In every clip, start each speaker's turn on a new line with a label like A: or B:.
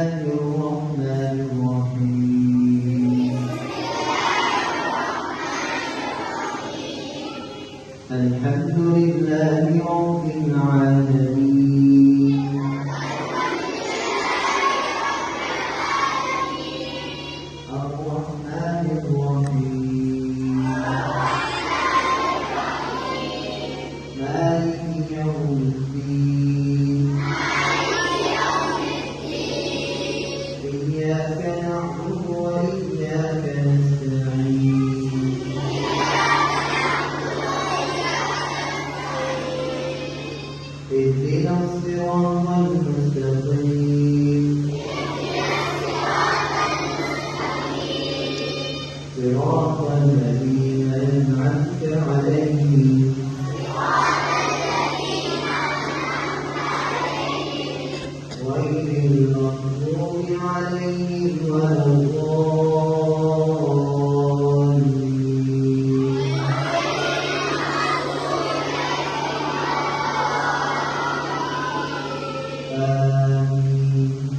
A: الرحمن الرحيم الحمد لله رب العالمين الرحمن الرحيم مالك يوم الدين إياك نعبد وإياك نستعين اهدنا الصراط المستقيم صراط الذين أنعمت عليهم غير المغضوب عليهم ولا الضالين آمين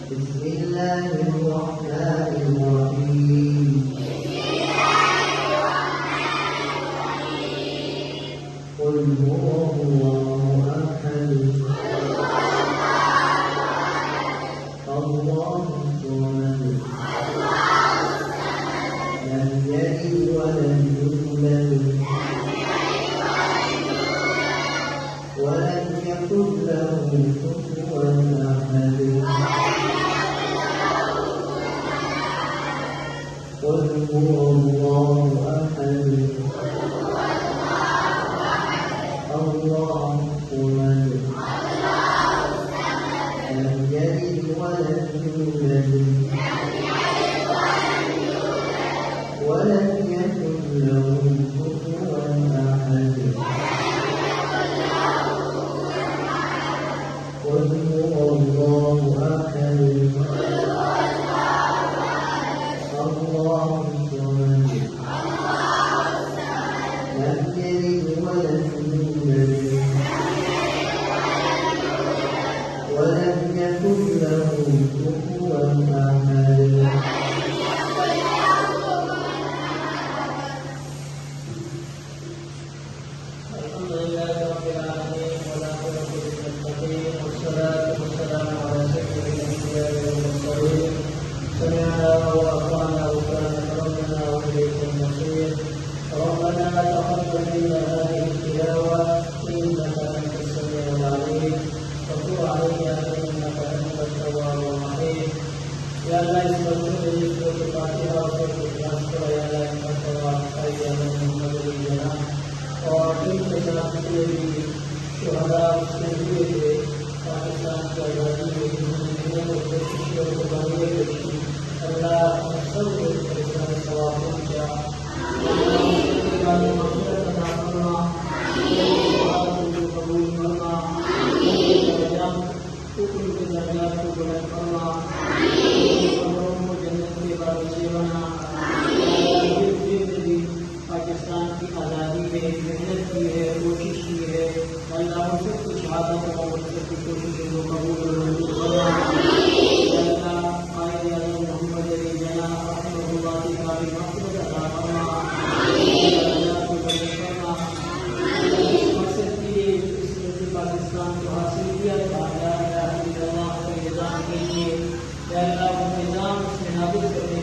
A: بسم الله الرحمن الرحيم قل هو الله أحد الله الصمد لم يلد ولم يولد ولم يكن له كفوا أحد قل هو الله أحد الله الصمد لم يلد ولم يولد ولم يكن له كفوا أحد قل هو الله أحد الله الصمد لم يلد ولم يولد ولم يكن له كفوا أحد الحمد لله رب العالمين والعاقبة للمتقين والصلاة والسلام على سيد الأنبياء والمرسلين سمعنا وأطعنا غفرانك ربنا وإليك المصير ربنا تقبل منا هذه التلاوة إنك أنت السميع العليم وتب علينا إنك أنت التواب الرحيم يا الله استغفر لي سورة الفاتحة وسورة الإخلاص يا الله إنك التواب خير من قبل الجنة और इन प्रचार के लिए शुहदा उसके लिए पाकिस्तान की आज़ादी में हिंदुओं को कोशिशों को बनाने के लिए अल्लाह सब को परिश्रम सवाब किया उसके बाद मग़फ़िरत अता फरमा को कबूल फरमा हुक्म के दर्जात को बुलंद फरमा कब्रों को जन्नत के बागीचे बना पाकिस्तान की आज़ादी में मेहनत की है कोशिश की है अल्लाह से कुछ शहादत और की कोशिशों को कबूल और मंजूर फरमा अल्लाह आए अल्लाह मोहम्मद अली जना अपने हुमाती का भी मक़सद अता फरमा अल्लाह को बड़ी फरमा इस मकसद के लिए इस पाकिस्तान को हासिल किया था अल्लाह के निज़ाम के लिए अल्लाह निज़ाम से नाफिज़ करने